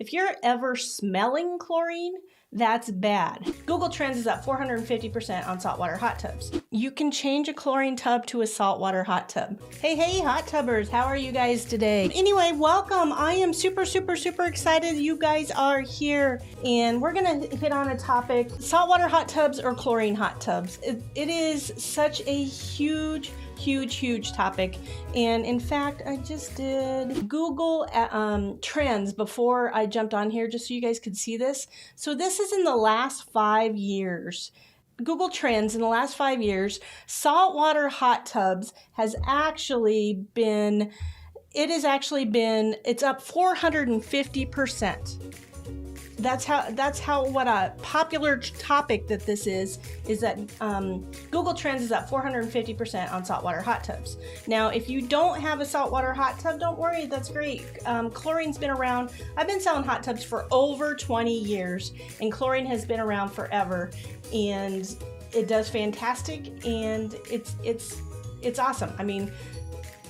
If you're ever smelling chlorine, that's bad. Google Trends is up 450% on saltwater hot tubs. You can change a chlorine tub to a saltwater hot tub. Hey, hot tubbers, how are you guys today? Anyway, welcome. I am super excited you guys are here. And we're gonna hit on a topic, saltwater hot tubs or chlorine hot tubs. It is such a huge topic. And in fact, I just did Google trends before I jumped on here just so you guys could see this. So this is in the last 5 years. Google Trends in the last 5 years, saltwater hot tubs has actually been, it's up 450%. That's how what a popular topic that this is that Google Trends is up 450% on saltwater hot tubs. Now, if you don't have a saltwater hot tub, don't worry, that's great. Chlorine's been around. I've been selling hot tubs for over 20 years, and chlorine has been around forever, and it does fantastic, and it's awesome. I mean,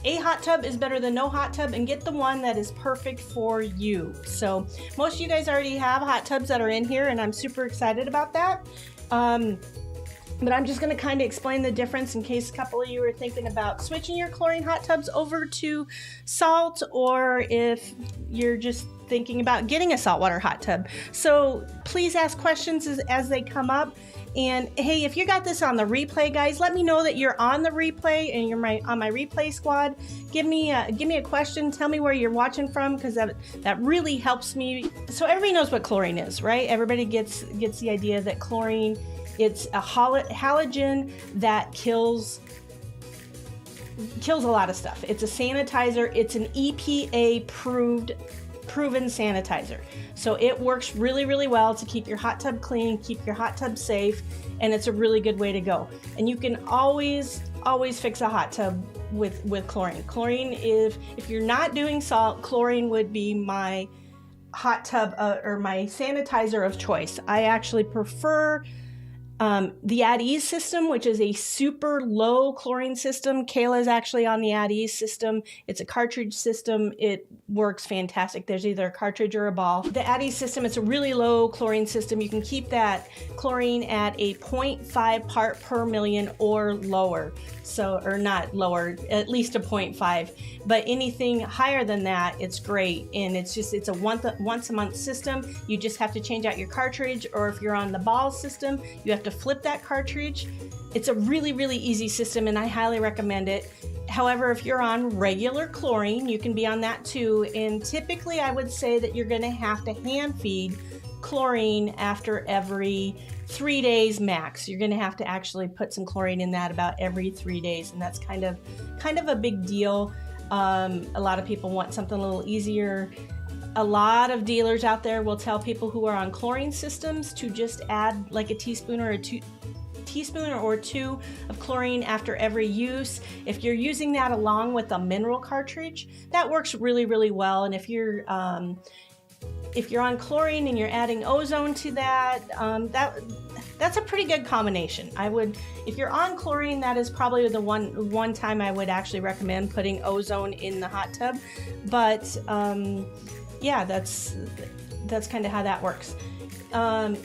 a hot tub is better than no hot tub, and get the one that is perfect for you. So most of you guys already have hot tubs that are in here, and I'm super excited about that. But I'm just going to kind of explain the difference in case a couple of you are thinking about switching your chlorine hot tubs over to salt, or if you're just thinking about getting a saltwater hot tub. So please ask questions as they come up. And hey, if you got this on the replay, guys, let me know that you're on the replay and you're on my replay squad. Give me a question. Tell me where you're watching from, because that really helps me. So everybody knows what chlorine is, right? Everybody gets the idea that chlorine, it's a halogen that kills a lot of stuff. It's a sanitizer. It's an EPA proven sanitizer. So it works really well to keep your hot tub clean, keep your hot tub safe, and it's a really good way to go. And you can always fix a hot tub with chlorine. Chlorine, if you're not doing salt, chlorine would be my hot tub or my sanitizer of choice. I actually prefer the At Ease system, which is a super low chlorine system. Kayla is actually on the At Ease system. It's a cartridge system. It works fantastic. There's either a cartridge or a ball. The At Ease system, it's a really low chlorine system. You can keep that chlorine at a 0.5 part per million or lower. So, or not lower, at least a 0.5. But anything higher than that, it's great. And it's a once a month system. You just have to change out your cartridge, or if you're on the ball system, you have to flip that cartridge. It's a really easy system, and I highly recommend it. However, if you're on regular chlorine, you can be on that too. And typically I would say that you're going to have to hand feed chlorine after every 3 days max. You're going to have to actually put some chlorine in that about every 3 days, and that's kind of a big deal. A lot of people want something a little easier. A lot of dealers out there will tell people who are on chlorine systems to just add like a teaspoon or two of chlorine after every use. If you're using that along with a mineral cartridge, that works really well. And if you're on chlorine and you're adding ozone to that, that's a pretty good combination. If you're on chlorine, that is probably the one time I would actually recommend putting ozone in the hot tub. But yeah, that's kind of how that works.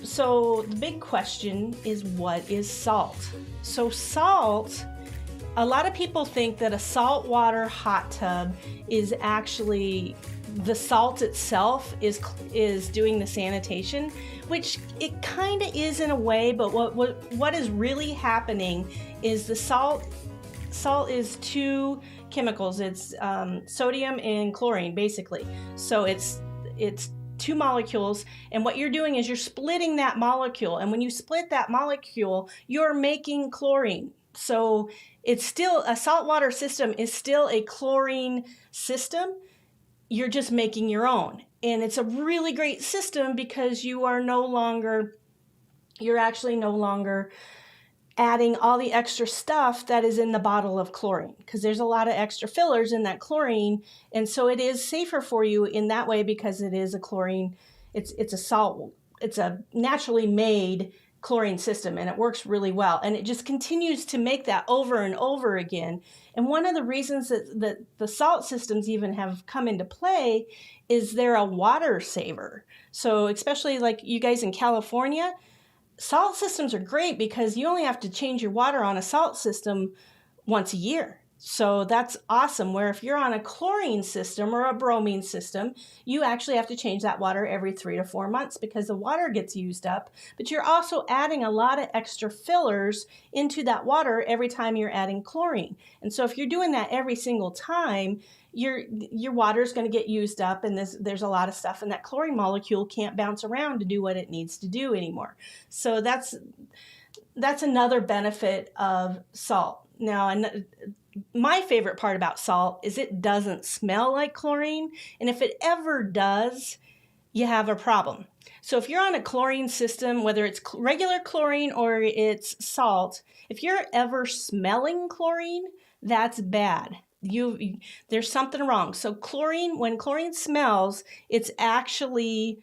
So the big question is, what is salt? So salt, a lot of people think that a saltwater hot tub is actually the salt itself is doing the sanitation, which it kind of is in a way, but what is really happening is the salt is two chemicals. It's sodium and chlorine, basically. So it's two molecules, and what you're doing is you're splitting that molecule, and when you split that molecule, you're making chlorine. So it's still a saltwater system is still a chlorine system. You're just making your own, and it's a really great system because you're actually no longer adding all the extra stuff that is in the bottle of chlorine, because there's a lot of extra fillers in that chlorine. And so it is safer for you in that way, because it is a chlorine. It's a salt. It's a naturally made chlorine system, and it works really well. And it just continues to make that over and over again. And one of the reasons that the salt systems even have come into play is they're a water saver. So especially like you guys in California, salt systems are great because you only have to change your water on a salt system once a year. So that's awesome. Where if you're on a chlorine system or a bromine system, you actually have to change that water every 3 to 4 months because the water gets used up. But you're also adding a lot of extra fillers into that water every time you're adding chlorine. And so if you're doing that every single time, your water is going to get used up, and there's a lot of stuff, and that chlorine molecule can't bounce around to do what it needs to do anymore. So that's another benefit of salt. Now, my favorite part about salt is it doesn't smell like chlorine, and if it ever does, you have a problem. So if you're on a chlorine system, whether it's regular chlorine or it's salt, if you're ever smelling chlorine, that's bad. There's something wrong. So when chlorine smells, it's actually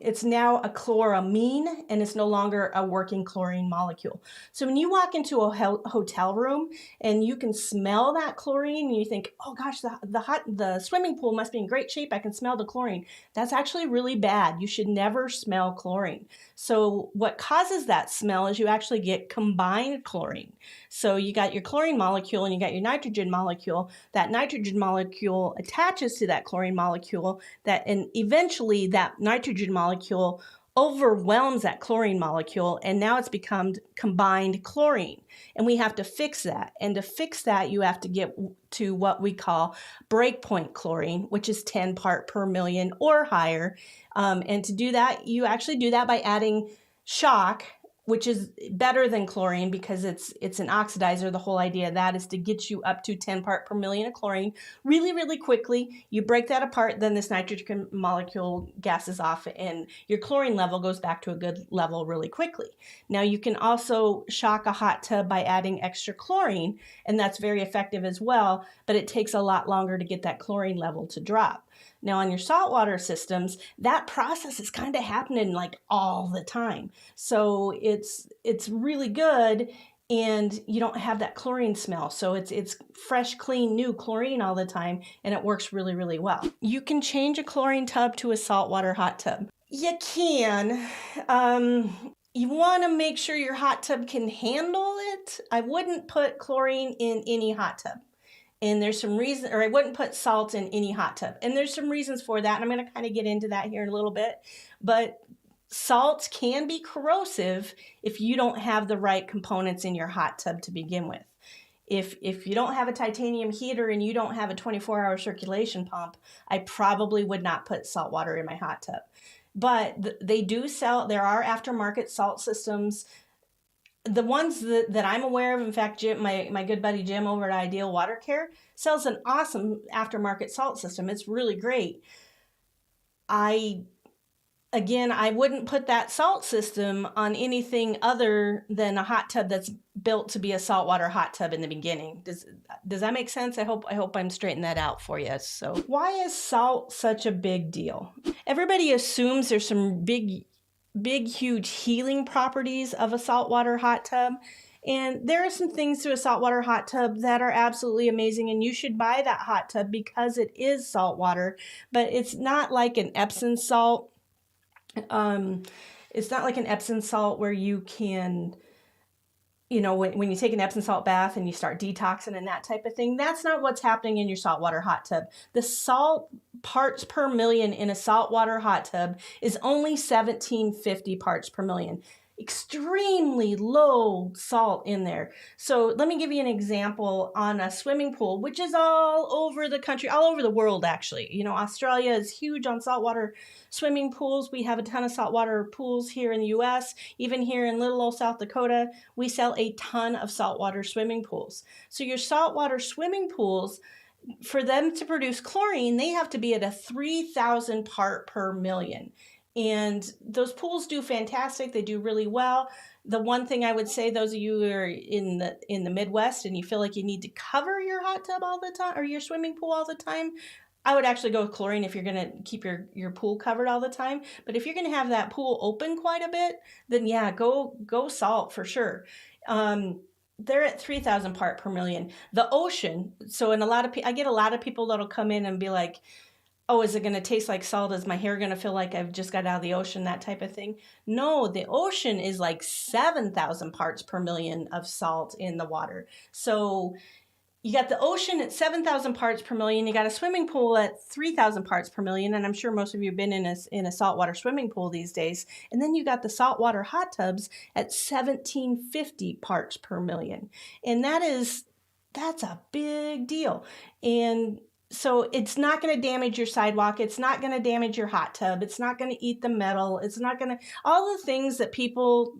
it's now a chloramine, and it's no longer a working chlorine molecule. So when you walk into a hotel room and you can smell that chlorine and you think, oh gosh, the swimming pool must be in great shape, I can smell the chlorine. That's actually really bad. You should never smell chlorine. So what causes that smell is you actually get combined chlorine. So you got your chlorine molecule and you got your nitrogen molecule. That nitrogen molecule attaches to that chlorine molecule, and eventually that nitrogen molecule overwhelms that chlorine molecule, and now it's become combined chlorine. And we have to fix that. And to fix that, you have to get to what we call breakpoint chlorine, which is 10 part per million or higher. And to do that, you actually do that by adding Jacque, which is better than chlorine because it's an oxidizer. The whole idea of that is to get you up to 10 part per million of chlorine really, really quickly. You break that apart, then this nitrogen molecule gases off and your chlorine level goes back to a good level really quickly. Now you can also shock a hot tub by adding extra chlorine, and that's very effective as well, but it takes a lot longer to get that chlorine level to drop. Now on your saltwater systems, that process is kind of happening like all the time. So it's really good, and you don't have that chlorine smell. So it's fresh, clean, new chlorine all the time, and it works really, really well. You can change a chlorine tub to a saltwater hot tub. You can. You want to make sure your hot tub can handle it. I wouldn't put chlorine in any hot tub. And there's some reason, or I wouldn't put salt in any hot tub. And there's some reasons for that. And I'm going to kind of get into that here in a little bit. But salts can be corrosive if you don't have the right components in your hot tub to begin with. If you don't have a titanium heater and you don't have a 24-hour circulation pump, I probably would not put salt water in my hot tub. But they do sell, there are aftermarket salt systems. The ones that I'm aware of, in fact, Jim, my good buddy Jim over at Ideal Water Care sells an awesome aftermarket salt system. It's really great. I wouldn't put that salt system on anything other than a hot tub that's built to be a saltwater hot tub in the beginning. Does that make sense? I hope I'm straightening that out for you. So why is salt such a big deal? Everybody assumes there's some big, huge healing properties of a saltwater hot tub. And there are some things to a saltwater hot tub that are absolutely amazing, and you should buy that hot tub because it is saltwater, but it's not like an Epsom salt. It's not like an Epsom salt where you can, when you take an Epsom salt bath and you start detoxing and that type of thing, that's not what's happening in your saltwater hot tub. The salt parts per million in a saltwater hot tub is only 1750 parts per million. Extremely low salt in there. So let me give you an example on a swimming pool, which is all over the country, all over the world, actually. Australia is huge on saltwater swimming pools. We have a ton of saltwater pools here in the US. Even here in little old South Dakota, we sell a ton of saltwater swimming pools. So your saltwater swimming pools, for them to produce chlorine, they have to be at a 3,000 part per million. And those pools do fantastic. They do really well. The one thing I would say, those of you who are in the Midwest and you feel like you need to cover your hot tub all the time or your swimming pool all the time, I would actually go with chlorine if you're going to keep your pool covered all the time. But if you're going to have that pool open quite a bit, then yeah, go salt for sure. They're at 3,000 part per million. The ocean, so in I get a lot of people that'll come in and be like, oh, is it going to taste like salt? Is my hair going to feel like I've just got out of the ocean? That type of thing. No, the ocean is like 7,000 parts per million of salt in the water. So you got the ocean at 7,000 parts per million. You got a swimming pool at 3,000 parts per million. And I'm sure most of you have been in a saltwater swimming pool these days. And then you got the saltwater hot tubs at 1,750 parts per million. And that's a big deal. And so it's not going to damage your sidewalk. It's not going to damage your hot tub. It's not going to eat the metal. It's not going to, all the things that people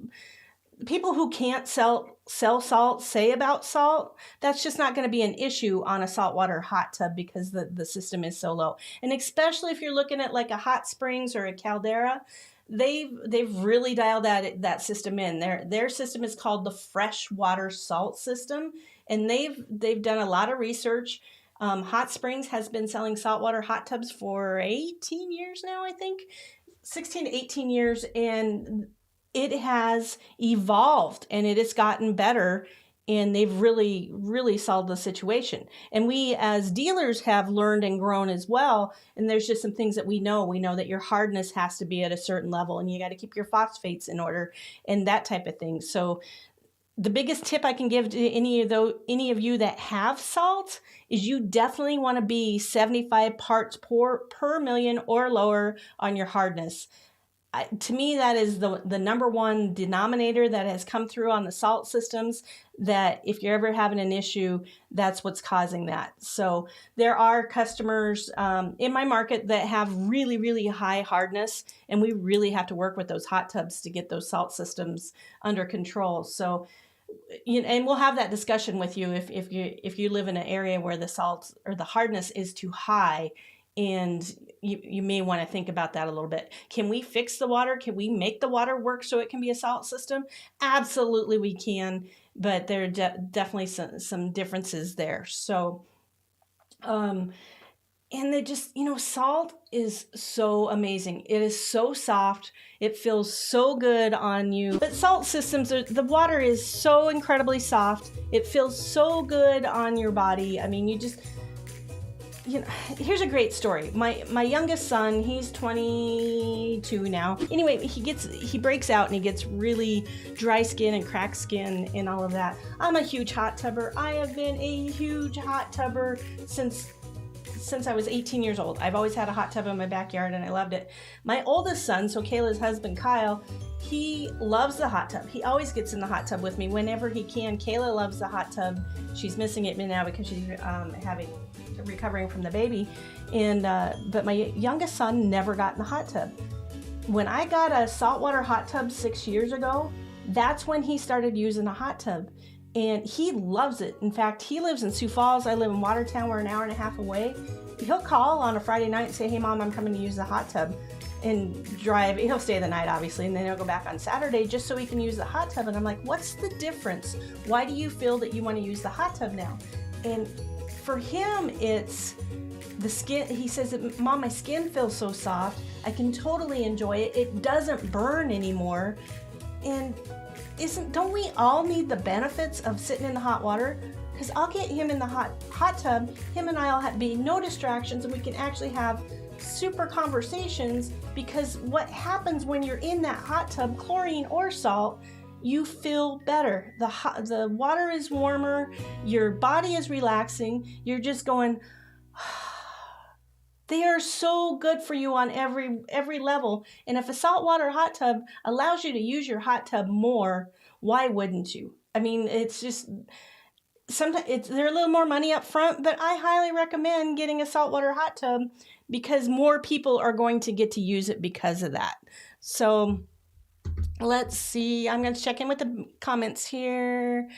who can't sell salt say about salt, that's just not going to be an issue on a saltwater hot tub because the system is so low. And especially if you're looking at like a Hot Springs or a Caldera, they've really dialed that system in. Their system is called the freshwater salt system, and they've done a lot of research. Hot Springs has been selling saltwater hot tubs for 18 years now, I think, 16 to 18 years, and it has evolved and it has gotten better, and they've really, really solved the situation. And we as dealers have learned and grown as well, and there's just some things that we know. We know that your hardness has to be at a certain level, and you got to keep your phosphates in order and that type of thing. So the biggest tip I can give to any of you that have salt is you definitely want to be 75 parts per million or lower on your hardness. To me, that is the number one denominator that has come through on the salt systems, that if you're ever having an issue, that's what's causing that. So there are customers in my market that have really, really high hardness, and we really have to work with those hot tubs to get those salt systems under control. So, and we'll have that discussion with you if you live in an area where the salt or the hardness is too high, and you may want to think about that a little bit. Can we fix the water? Can we make the water work so it can be a salt system? Absolutely we can, but there are definitely some differences there. So, and they just, salt is so amazing. It is so soft. It feels so good on you. But salt systems, the water is so incredibly soft. It feels so good on your body. I mean, here's a great story. My youngest son, he's 22 now. Anyway, he breaks out and he gets really dry skin and cracked skin and all of that. I'm a huge hot tubber. I have been a huge hot tubber since I was 18 years old. I've always had a hot tub in my backyard and I loved it. My oldest son, so Kayla's husband, Kyle, he loves the hot tub. He always gets in the hot tub with me whenever he can. Kayla loves the hot tub. She's missing it now because she's recovering from the baby. And but my youngest son never got in the hot tub. When I got a saltwater hot tub 6 years ago, that's when he started using a hot tub. And he loves it. In fact, he lives in Sioux Falls. I live in Watertown. We're an hour and a half away. He'll call on a Friday night and say, hey, Mom, I'm coming to use the hot tub, and drive. He'll stay the night, obviously, and then he'll go back on Saturday just so he can use the hot tub. And I'm like, what's the difference? Why do you feel that you want to use the hot tub now? And for him, it's the skin. He says, Mom, my skin feels so soft. I can totally enjoy it. It doesn't burn anymore. And don't we all need the benefits of sitting in the hot water? Because I'll get him in the hot tub, him and I'll be no distractions, and we can actually have super conversations, because what happens when you're in that hot tub, chlorine or salt, you feel better. The water is warmer, your body is relaxing, you're just going, they are so good for you on every level. And if a saltwater hot tub allows you to use your hot tub more, why wouldn't you? I mean, it's just, sometimes they're a little more money up front, but I highly recommend getting a saltwater hot tub because more people are going to get to use it because of that. So let's see. I'm going to check in with the comments here.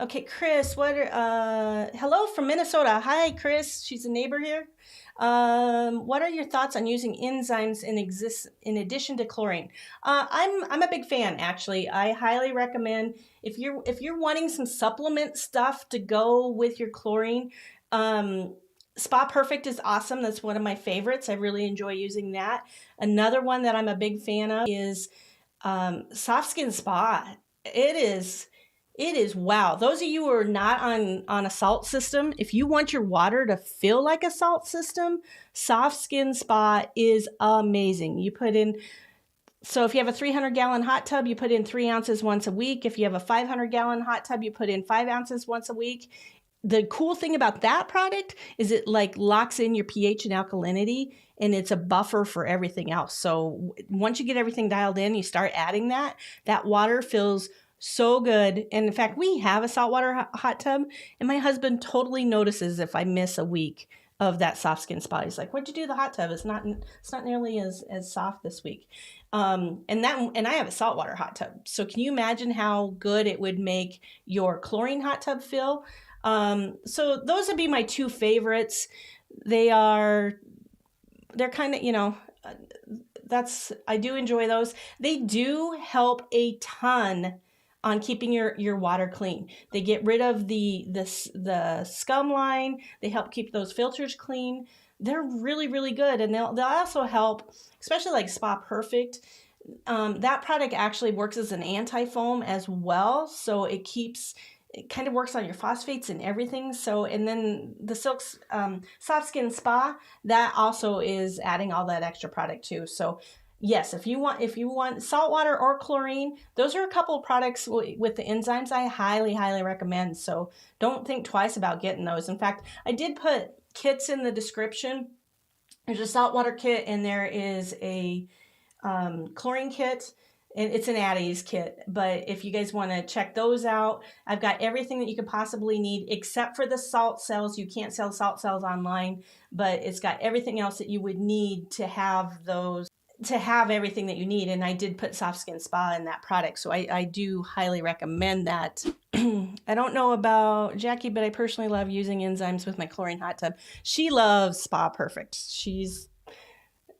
Okay, Chris, hello from Minnesota. Hi, Chris. She's a neighbor here. What are your thoughts on using enzymes in addition to chlorine? I'm a big fan, actually. I highly recommend if you're wanting some supplement stuff to go with your chlorine. Spa Perfect is awesome. That's one of my favorites. I really enjoy using that. Another one that I'm a big fan of is Soft Skin Spa. It is wow. Those of you who are not on a salt system, if you want your water to feel like a salt system, Soft Skin Spa is amazing. You put in, so if you have a 300-gallon hot tub, you put in 3 ounces once a week. If you have a 500-gallon hot tub, you put in 5 ounces once a week. The cool thing about that product is it like locks in your pH and alkalinity, and it's a buffer for everything else. So once you get everything dialed in, you start adding that water feels so good. And in fact, we have a saltwater hot tub, and my husband totally notices if I miss a week of that Soft Skin Spa. He's like, "What'd you do to the hot tub? It's not nearly as soft this week." And I have a saltwater hot tub. So can you imagine how good it would make your chlorine hot tub feel? So those would be my two favorites. They're kind of, I do enjoy those. They do help a ton on keeping your water clean. They get rid of the scum line. They help keep those filters clean. They're really, really good. And they'll also help, especially like Spa Perfect. That product actually works as an anti-foam as well. So it kind of works on your phosphates and everything. So, and then the Soft Skin Spa, that also is adding all that extra product too. So yes, if you want saltwater or chlorine, those are a couple of products with the enzymes I highly, highly recommend. So don't think twice about getting those. In fact, I did put kits in the description. There's a saltwater kit and there is a chlorine kit. And it's an Addie's kit, but if you guys want to check those out, I've got everything that you could possibly need except for the salt cells. You can't sell salt cells online, but it's got everything else that you would need to have everything that you need. And I did put Soft Skin Spa in that product, so I do highly recommend that. I don't know about Jackie, but I personally love using enzymes with my chlorine hot tub. She loves Spa Perfect.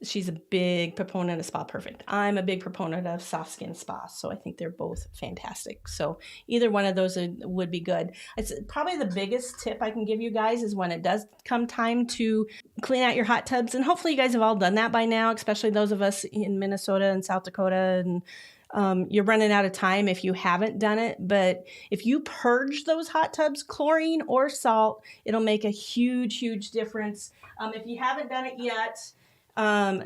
She's a big proponent of Spa Perfect. I'm a big proponent of Soft Skin Spa, so I think they're both fantastic. So either one of those would be good. It's probably the biggest tip I can give you guys is when it does come time to clean out your hot tubs, and hopefully you guys have all done that by now, especially those of us in Minnesota and South Dakota, and you're running out of time if you haven't done it. But if you purge those hot tubs, chlorine or salt, it'll make a huge, huge difference. If you haven't done it yet,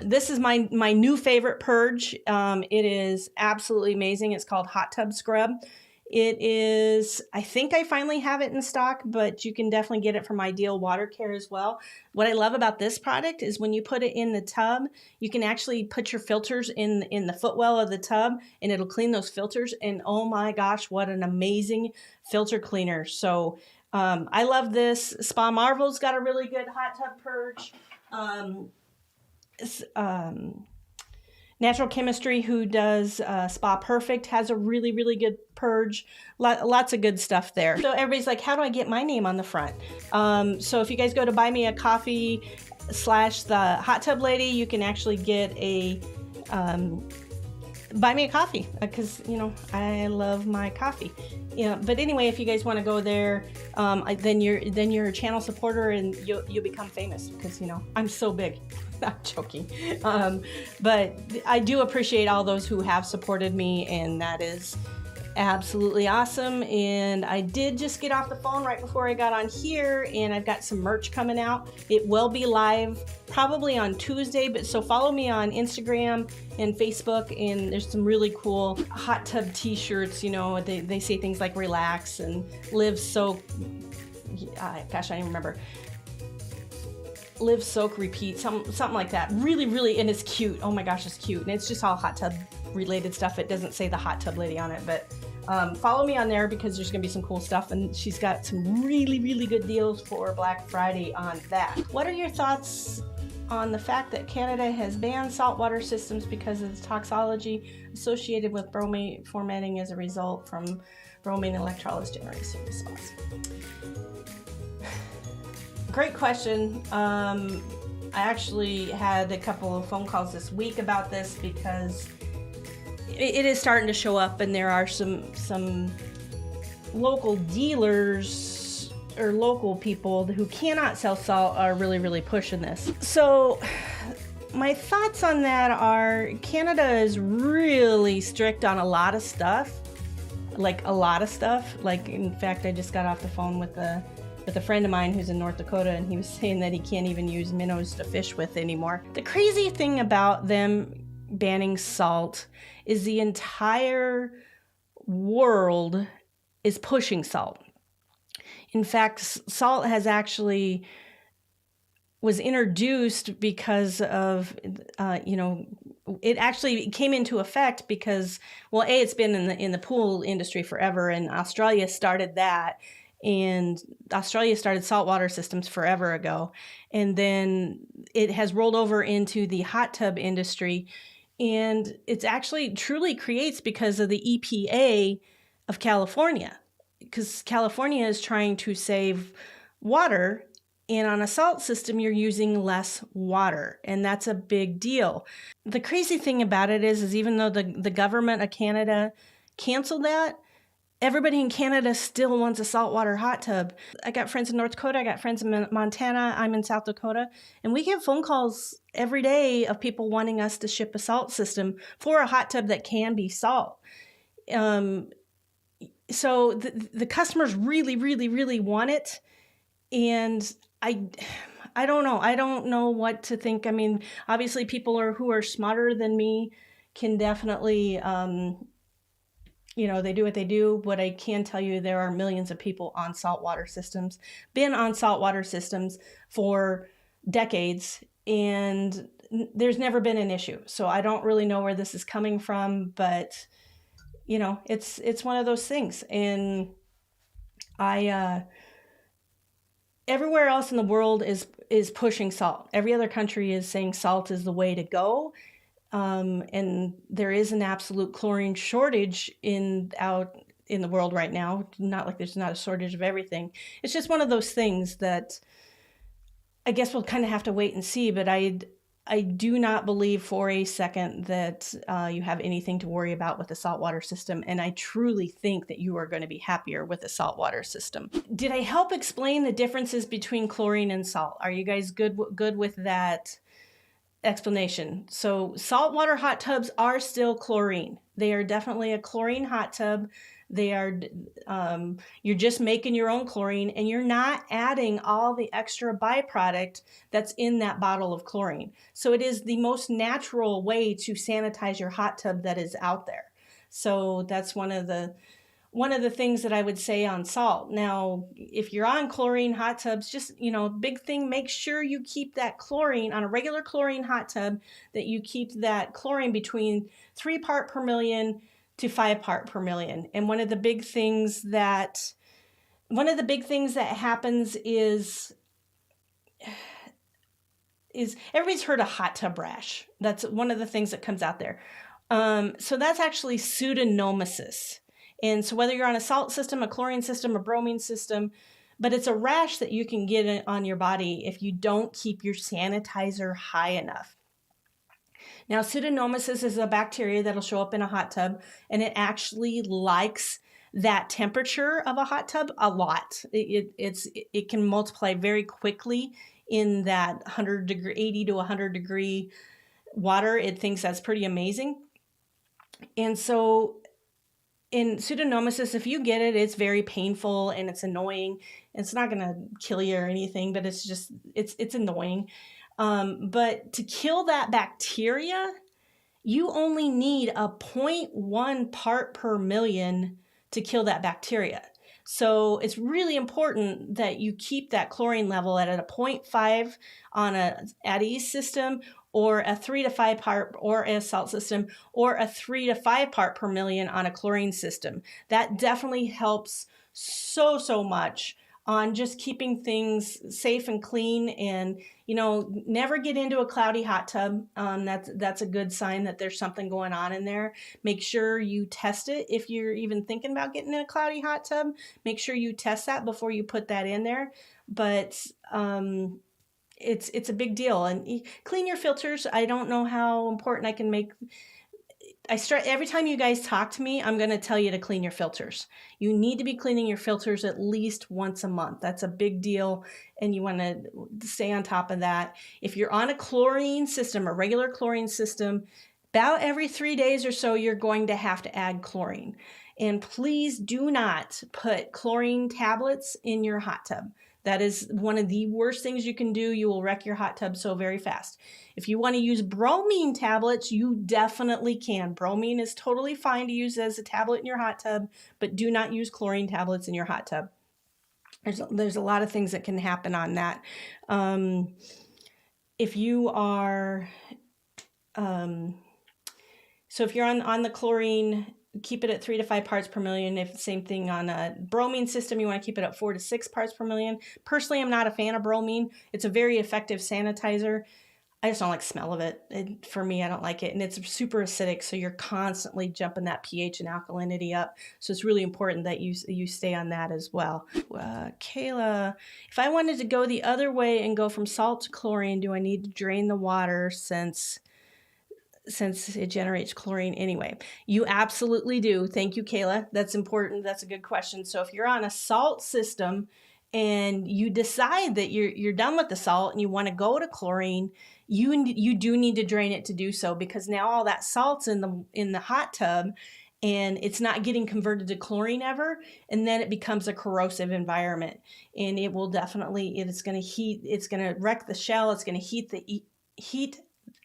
this is my new favorite purge. It is absolutely amazing. It's called Hot Tub Scrub. It is, I think I finally have it in stock, but you can definitely get it from Ideal Water Care as well. What I love about this product is when you put it in the tub, you can actually put your filters in the footwell of the tub, and it'll clean those filters. And oh my gosh, what an amazing filter cleaner. So I love this. Spa Marvel's got a really good hot tub purge. Natural Chemistry, who does Spa Perfect, has a really, really good purge. Lots of good stuff there. So everybody's like, how do I get my name on the front? So if you guys go to Buy Me a Coffee / the Hot Tub Lady, you can actually get a buy me a coffee, because I love my coffee. But anyway, if you guys want to go there, then you're a channel supporter, and you'll become famous, because I'm so big. Not joking. But I do appreciate all those who have supported me, and that is absolutely awesome. And I did just get off the phone right before I got on here, and I've got some merch coming out. It will be live probably on Tuesday, but so follow me on Instagram and Facebook, and there's some really cool hot tub t-shirts. They say things like relax and live soak. Gosh, I don't remember. Live, soak, repeat, something like that. Really, really, and it's cute. Oh my gosh, it's cute. And it's just all hot tub related stuff. It doesn't say the Hot Tub Lady on it, but follow me on there, because there's gonna be some cool stuff, and she's got some really, really good deals for Black Friday on that. What are your thoughts on the fact that Canada has banned saltwater systems because of the toxicology associated with bromate formatting as a result from bromine electrolysis generation spas. Great question. I actually had a couple of phone calls this week about this because it is starting to show up, and there are some local dealers or local people who cannot sell salt are really pushing this. So my thoughts on that are Canada is really strict on a lot of stuff. Like, in fact, I just got off the phone with a friend of mine who's in North Dakota, and he was saying that he can't even use minnows to fish with anymore. The crazy thing about them banning salt is the entire world is pushing salt. In fact, salt has actually was introduced because of, it actually came into effect because, well, it's been in the pool industry forever, and Australia started that. And Australia started saltwater systems forever ago. And then it has rolled over into the hot tub industry. And it's actually truly creates because of the EPA of California. Because California is trying to save water. And on a salt system, you're using less water. And that's a big deal. The crazy thing about it is even though the government of Canada canceled that, everybody in Canada still wants a saltwater hot tub. I got friends in North Dakota. I got friends in Montana. I'm in South Dakota. And we get phone calls every day of people wanting us to ship a salt system for a hot tub that can be salt. So the customers really want it. And I don't know. I don't know what to think. I mean, obviously people who are smarter than me can definitely... they do what they do, but I can tell you there are millions of people on saltwater systems, been on saltwater systems for decades, and there's never been an issue. So I don't really know where this is coming from, but it's one of those things. And everywhere else in the world is pushing salt. Every other country is saying salt is the way to go. And there is an absolute chlorine shortage out in the world right now. Not like there's not a shortage of everything. It's just one of those things that I guess we'll kind of have to wait and see. But I do not believe for a second that you have anything to worry about with the saltwater system. And I truly think that you are going to be happier with the saltwater system. Did I help explain the differences between chlorine and salt? Are you guys good with that explanation? So saltwater hot tubs are still chlorine. They are definitely a chlorine hot tub. They are, you're just making your own chlorine, and you're not adding all the extra byproduct that's in that bottle of chlorine. So it is the most natural way to sanitize your hot tub that is out there. So that's one of the things that I would say on salt. Now, if you're on chlorine hot tubs, just, big thing, make sure you keep that chlorine on a regular chlorine hot tub, that you keep that chlorine between 3 part per million to 5 part per million. And one of the big things that happens is everybody's heard of hot tub rash. That's one of the things that comes out there. So that's actually pseudomonas. And so whether you're on a salt system, a chlorine system, a bromine system, but it's a rash that you can get on your body if you don't keep your sanitizer high enough. Now, pseudomonas is a bacteria that'll show up in a hot tub, and it actually likes that temperature of a hot tub a lot. It can multiply very quickly in that 80 to 100 degree water. It thinks that's pretty amazing. And so in pseudomonas, if you get it, it's very painful and it's annoying. It's not going to kill you or anything, but it's annoying. But to kill that bacteria, you only need a 0.1 part per million to kill that bacteria. So it's really important that you keep that chlorine level at a 0.5 on a at-ease system, or a 3 to 5 part, or a salt system, or a 3 to 5 part per million on a chlorine system. That definitely helps so much on just keeping things safe and clean. And, you know, never get into a cloudy hot tub. That's a good sign that there's something going on in there. Make sure you test it. If you're even thinking about getting in a cloudy hot tub, make sure you test that before you put that in there. But it's a big deal. And clean your filters. I don't know how important I can make. Every time you guys talk to me, I'm going to tell you to clean your filters. You need to be cleaning your filters at least once a month. That's a big deal, and you want to stay on top of that. If you're on a chlorine system, a regular chlorine system, about every 3 days or so, you're going to have to add chlorine. And please do not put chlorine tablets in your hot tub. That is one of the worst things you can do. You will wreck your hot tub so very fast. If you want to use bromine tablets, you definitely can. Bromine is totally fine to use as a tablet in your hot tub, but do not use chlorine tablets in your hot tub. There's a lot of things that can happen on that. If you are, so if you're on the chlorine, keep it at 3 to 5 parts per million. If same thing on a bromine system, you want to keep it at 4 to 6 parts per million. Personally, I'm not a fan of bromine. It's a very effective sanitizer. I just don't like the smell of it. For me, I don't like it. And it's super acidic, so you're constantly jumping that pH and alkalinity up. So it's really important that you stay on that as well. Kayla, if I wanted to go the other way and go from salt to chlorine, do I need to drain the water since it generates chlorine anyway? You absolutely do. Thank you, Kayla. That's important. That's a good question. So if you're on a salt system and you decide that you're done with the salt and you want to go to chlorine, you do need to drain it to do so, because now all that salt's in the hot tub and it's not getting converted to chlorine ever, and then it becomes a corrosive environment, and it will definitely, it's going to wreck the shell, it's going to eat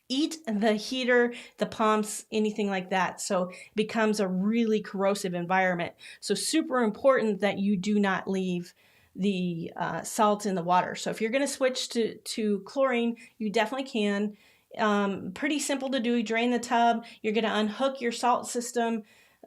the heater, the pumps, anything like that. So it becomes a really corrosive environment. So super important that you do not leave the salt in the water. So if you're going to switch to chlorine, you definitely can. Pretty simple to do. You drain the tub. You're going to unhook your salt system.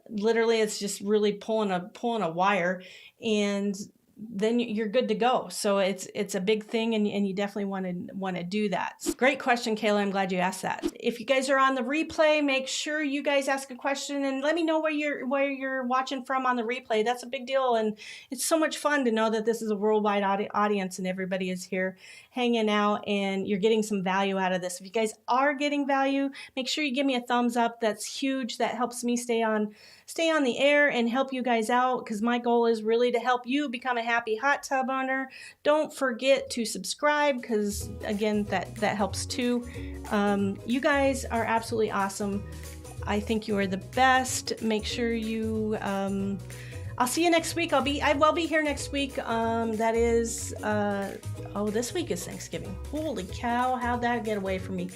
Literally, it's just really pulling a wire, and then you're good to go. So it's a big thing, and you definitely want to do that. Great question, Kayla. I'm glad you asked that. If you guys are on the replay, make sure you guys ask a question and let me know where you're watching from on the replay. That's a big deal, and it's so much fun to know that this is a worldwide audience and everybody is here hanging out and you're getting some value out of this. If you guys are getting value, make sure you give me a thumbs up. That's huge. That helps me stay on the air and help you guys out, because my goal is really to help you become a happy hot tub owner. Don't forget to subscribe, because again, that helps too. You guys are absolutely awesome. I think you are the best. Make sure you I'll see you next week. I will be here next week. That is this week is Thanksgiving. Holy cow, how'd that get away from me?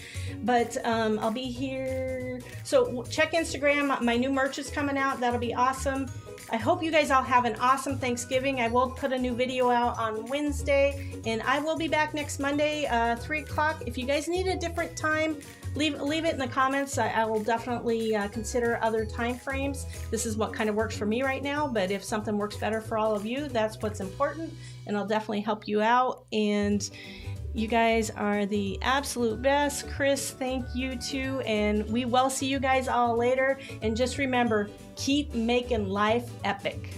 But I'll be here. So check Instagram. My new merch is coming out. That'll be awesome. I hope you guys all have an awesome Thanksgiving. I will put a new video out on Wednesday, and I will be back next Monday, 3 o'clock. If you guys need a different time, leave it in the comments. I will definitely consider other time frames. This is what kind of works for me right now, but if something works better for all of you, that's what's important, and I'll definitely help you out. And you guys are the absolute best. Chris, thank you too, and we will see you guys all later. And just remember, keep making life epic.